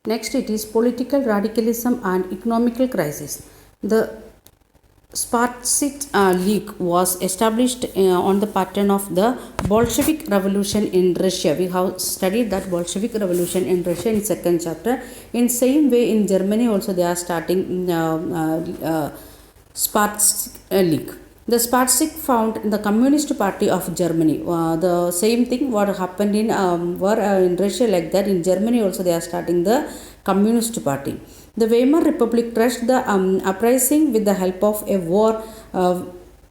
Next, it is political radicalism and economical crisis. The Spartsit League was established on the pattern of the Bolshevik Revolution in Russia. We have studied that Bolshevik Revolution in Russia in second chapter. In same way, in Germany also they are starting Spartsit League. The Spartak found the Communist Party of Germany. The same thing what happened in Russia like that. In Germany also they are starting the Communist Party. The Weimar Republic crushed the uprising with the help of a war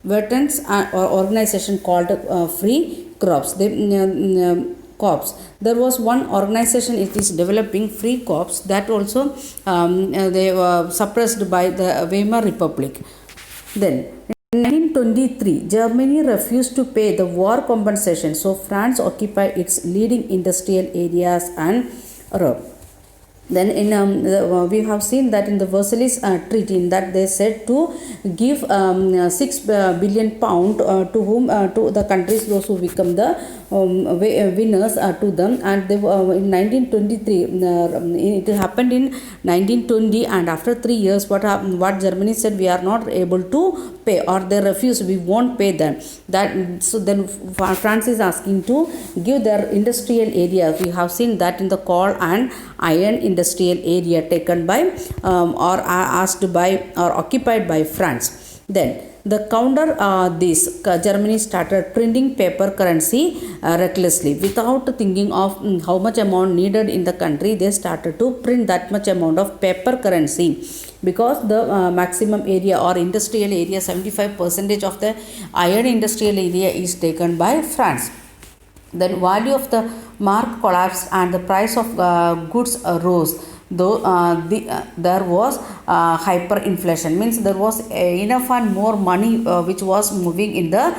veterans or organization called Free Corps. Corps. There was one organization it is developing Free Corps that also they were suppressed by the Weimar Republic. Then in 1923, Germany refused to pay the war compensation, so France occupied its leading industrial areas and Europe. Then we have seen that in the Versailles Treaty in that they said to give 6 billion pound to whom to the countries those who become the winners to them, and they in 1923 it happened in 1920, and after 3 years what Germany said, we are not able to pay, or they refuse, we won't pay them. That so then France is asking to give their industrial areas. We have seen that in the coal and iron industrial area taken by or asked by or occupied by France. Then the counter this Germany started printing paper currency recklessly without thinking of how much amount needed in the country. They started to print that much amount of paper currency because the maximum area or industrial area 75% of the iron industrial area is taken by France. Then value of the mark collapsed and the price of goods rose, though there was hyperinflation, means there was enough and more money which was moving in the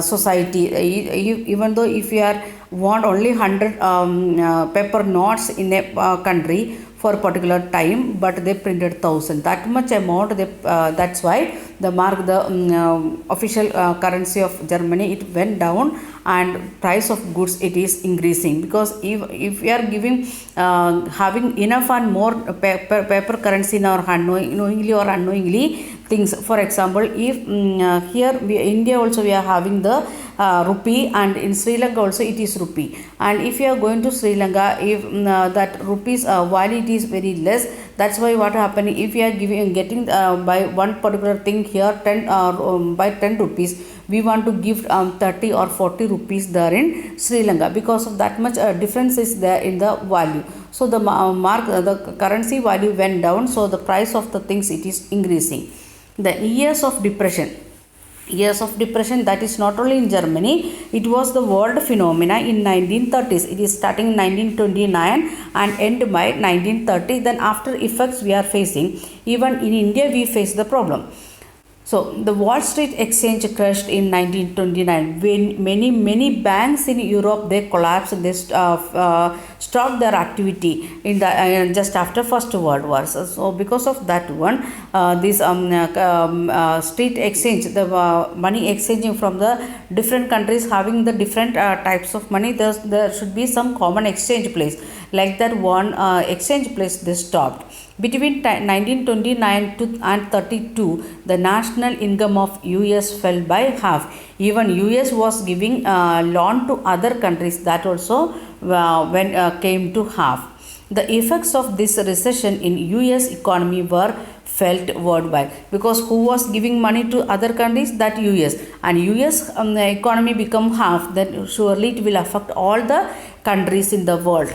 society. Even though if you are want only 100 paper notes in a country for a particular time, but they printed 1000, that much amount they, that's why the mark, the official currency of Germany, it went down, and price of goods it is increasing, because if we are giving having enough and more paper currency in our hand, knowingly or unknowingly things. For example, if here India also we are having the rupee, and in Sri Lanka also it is rupee, and if you are going to Sri Lanka, if that rupees value it is very less, that's why what happening, if you are getting by one particular thing here 10 by 10 rupees, we want to give 30 or 40 rupees there in Sri Lanka, because of that much difference is there in the value. So the the currency value went down, so the price of the things it is increasing. The years of depression, that is not only in Germany, it was the world phenomena in 1930s. It is starting in 1929 and end by 1930. Then after effects we are facing, even in India we face the problem. So the Wall Street Exchange crashed in 1929. When many banks in Europe they collapsed, they stopped their activity in the just after First World War. So because of that one, this street exchange, the money exchanging from the different countries having the different types of money, there should be some common exchange place. Like that one exchange place they stopped. Between 1929 and 32, the national income of US fell by half. Even US was giving loan to other countries, that also came to half. The effects of this recession in US economy were felt worldwide, because who was giving money to other countries? That US, and US economy become half, then surely it will affect all the countries in the world.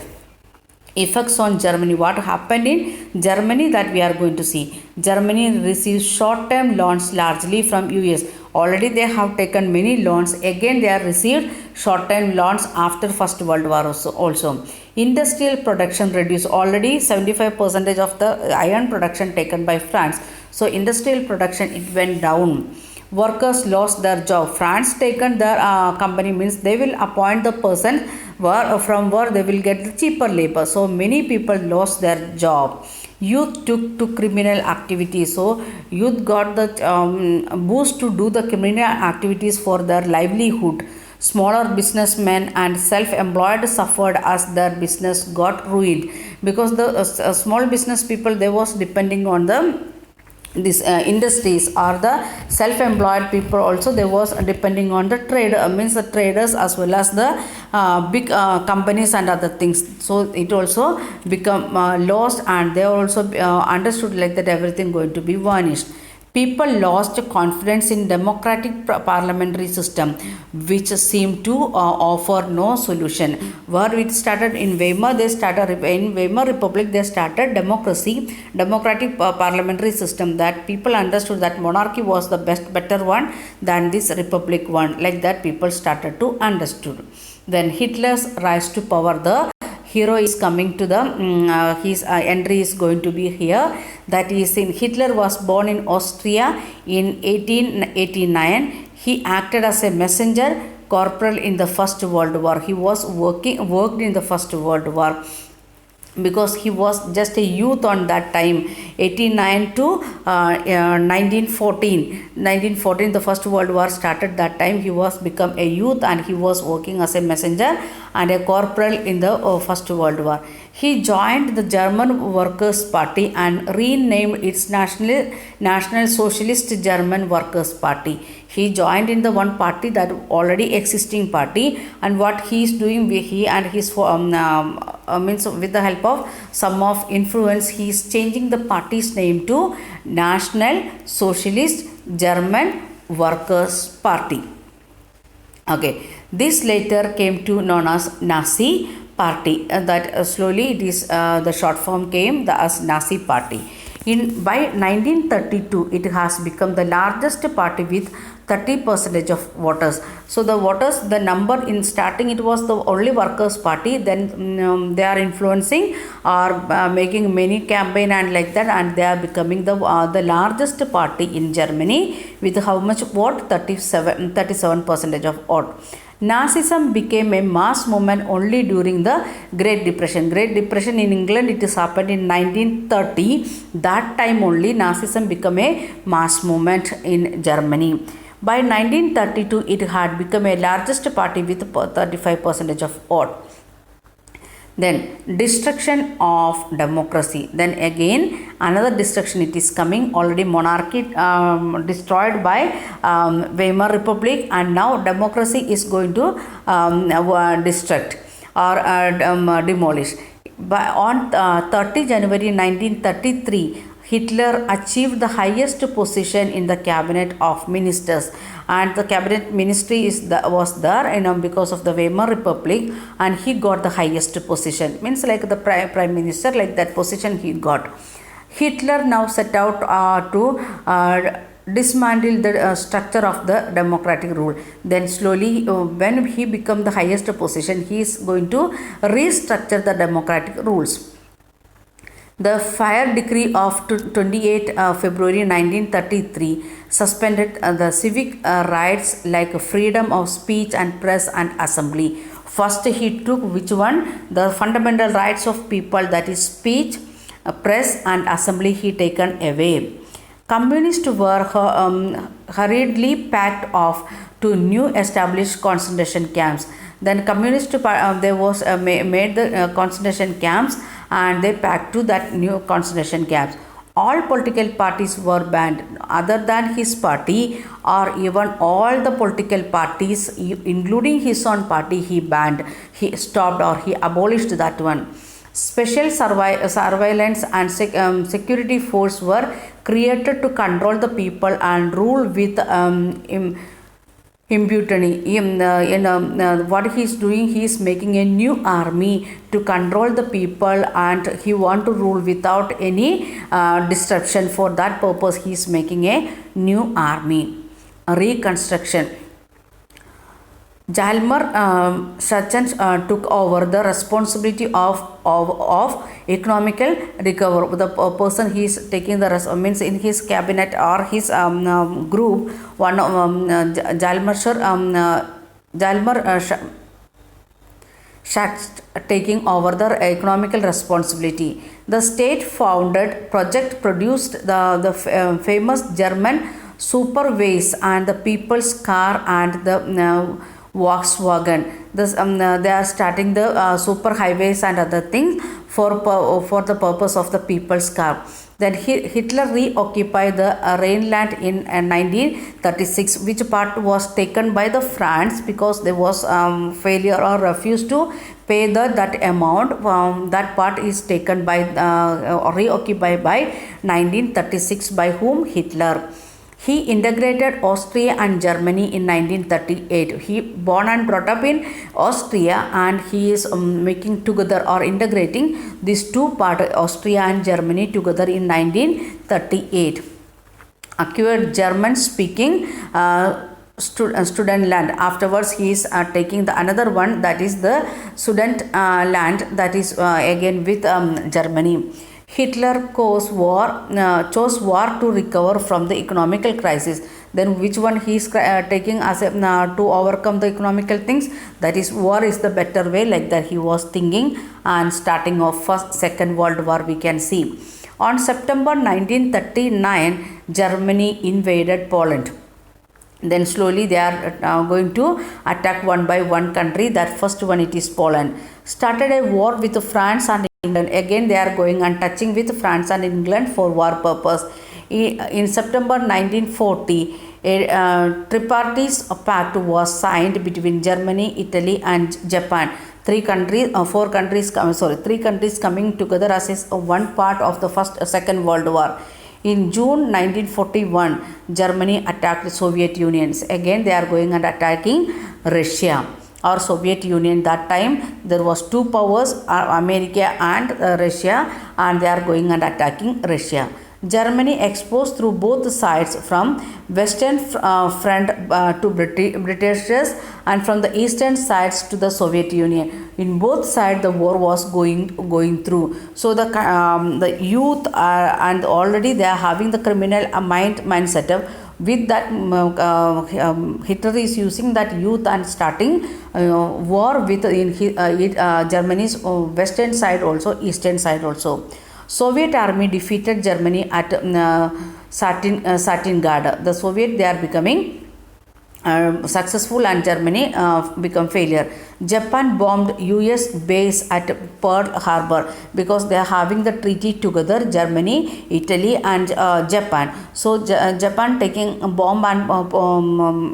Effects on Germany. What happened in Germany, that we are going to see. Germany received short-term loans largely from US. Already they have taken many loans. Again they are received short-term loans after First World War also. Industrial production reduced. Already 75% of the iron production taken by France. So industrial production it went down. Workers lost their job. France taken their company, means they will appoint the person from where they will get the cheaper labor. So many people lost their job. Youth took to criminal activities. So youth got the boost to do the criminal activities for their livelihood. Smaller businessmen and self-employed suffered as their business got ruined, because the small business people, they was depending on the these industries, or the self-employed people also, they was depending on the trade, means the traders, as well as the big companies and other things. So it also become lost, and they also understood like that everything going to be vanished. People lost confidence in democratic parliamentary system, which seemed to offer no solution. Where it started in Weimar, they started in Weimar Republic, they started democracy, democratic parliamentary system, that people understood that monarchy was the better one than this republic one. Like that, people started to understood. Then Hitler's rise to power, the hero is coming to the his entry is going to be here. That is, in Hitler was born in Austria in 1889. He acted as a messenger corporal in the First World War. He was worked in the First World War, because he was just a youth on that time, 89 to 1914. The First World War started that time. He was become a youth, and he was working as a messenger and a corporal in the First World War. He joined the German Workers' Party and renamed its National Socialist German Workers' Party. He joined in the one party, that already existing party, and what he is doing, he and his means with the help of some of influence, he is changing the party's name to National Socialist German Workers' Party. Okay, this later came to known as Nazi Party. That slowly it is the short form came as Nazi Party. By 1932, it has become the largest party with 30% of voters. So the voters, the number in starting, it was the only workers party. Then they are influencing or making many campaign and like that, and they are becoming the largest party in Germany with how much vote? 37% of vote. Nazism became a mass movement only during the Great Depression. Great Depression in England, it is happened in 1930. That time only Nazism became a mass movement in Germany. By 1932, it had become a largest party with 35% of vote. Then destruction of democracy. Then again another destruction it is coming. Already monarchy destroyed by Weimar Republic, and now democracy is going to destruct or demolish. On 30 January 1933, Hitler achieved the highest position in the cabinet of ministers, and the cabinet ministry was there because of the Weimar Republic, and he got the highest position, means like the prime minister, like that position he got. Hitler now set out to dismantle the structure of the democratic rule. Then slowly when he become the highest position, he is going to restructure the democratic rules. The Fire Decree of 28 February 1933 suspended the civic rights like freedom of speech and press and assembly. First he took which one? The fundamental rights of people, that is speech, press and assembly, he taken away. Communists were hurriedly packed off to new established concentration camps. Then communists they was made the concentration camps, and they packed to that new concentration camps. All political parties were banned other than his party, or even all the political parties including his own party he banned, he stopped or he abolished that one. Special surveillance and security force were created to control the people and rule with impunity. What he is doing, he is making a new army to control the people, and he want to rule without any disruption. For that purpose, he is making a new army. Reconstruction. Jalmar Sachs took over the responsibility of economical recovery. The person he is taking the means in his cabinet or his group, one Jalmar Sachs taking over the economical responsibility. The state-founded project produced the famous German superways and the people's car and the Volkswagen. They are starting the super highways and other things for the purpose of the people's car. Then Hitler reoccupied the Rhineland in 1936, which part was taken by the France because there was failure or refused to pay that amount. That part is taken by reoccupied by 1936 by whom? Hitler. He integrated Austria and Germany in 1938. He born and brought up in Austria, and he is making together or integrating these two parts, Austria and Germany, together in 1938. Acquired German speaking student land. Afterwards he is taking the another one, that is the student land, that is again with Germany. Hitler chose war to recover from the economical crisis. Then which one he is taking as a, to overcome the economical things? That is, war is the better way, like that he was thinking, and starting of Second World War we can see. On September 1939, Germany invaded Poland. Then slowly they are going to attack one by one country. That first one, it is Poland. Started a war with France and England. Again they are going and touching with France and England for war purpose. In September 1940, a tripartite pact was signed between Germany, Italy and Japan. Three countries coming together as one part of the Second World War. In June 1941, Germany attacked the Soviet Union. Again they are going and attacking Russia or Soviet Union. That time there was two powers, America and Russia, and they are going and attacking Russia. Germany exposed through both sides, from western front to Britishers, and from the eastern sides to the Soviet Union. In both sides the war was going through. So the youth and already they are having the criminal mind setup. With that Hitler is using that youth and starting war with Germany's western side also, eastern side also. Soviet army defeated Germany at Stalingrad. The Soviet, they are becoming successful, and Germany become failure. Japan bombed US base at Pearl Harbor because they are having the treaty together, Germany, Italy and Japan. So Japan taking a bomb and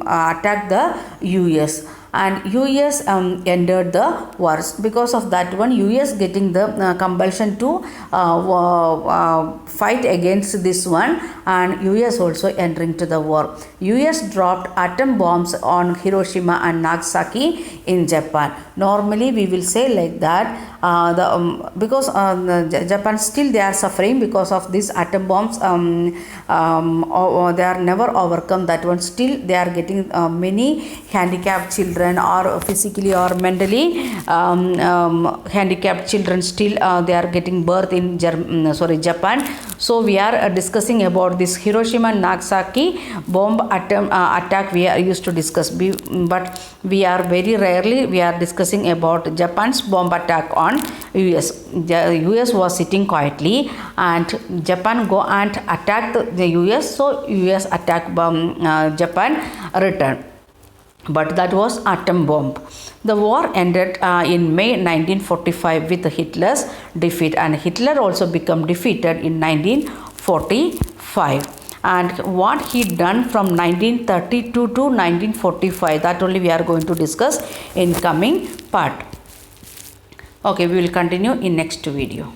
attack the US, and US ended the wars. Because of that one, US getting the compulsion to fight against this one, and US also entering to the war. US dropped atom bombs on Hiroshima and Nagasaki in Japan. Normally we will say like that, because Japan still they are suffering because of these atom bombs. They are never overcome that one. Still they are getting many handicapped children, or physically or mentally handicapped children. Still they are getting birth in Japan. So we are discussing about this Hiroshima and Nagasaki bomb attack. We are used to discuss, but we are very rarely we are discussing about Japan's bomb attack on US. The US was sitting quietly, and Japan go and attack the US. So US attack Japan return. But that was atom bomb. The war ended in May 1945 with Hitler's defeat, and Hitler also became defeated in 1945. And what he done from 1932 to 1945, that only we are going to discuss in coming part. Okay, we will continue in next video.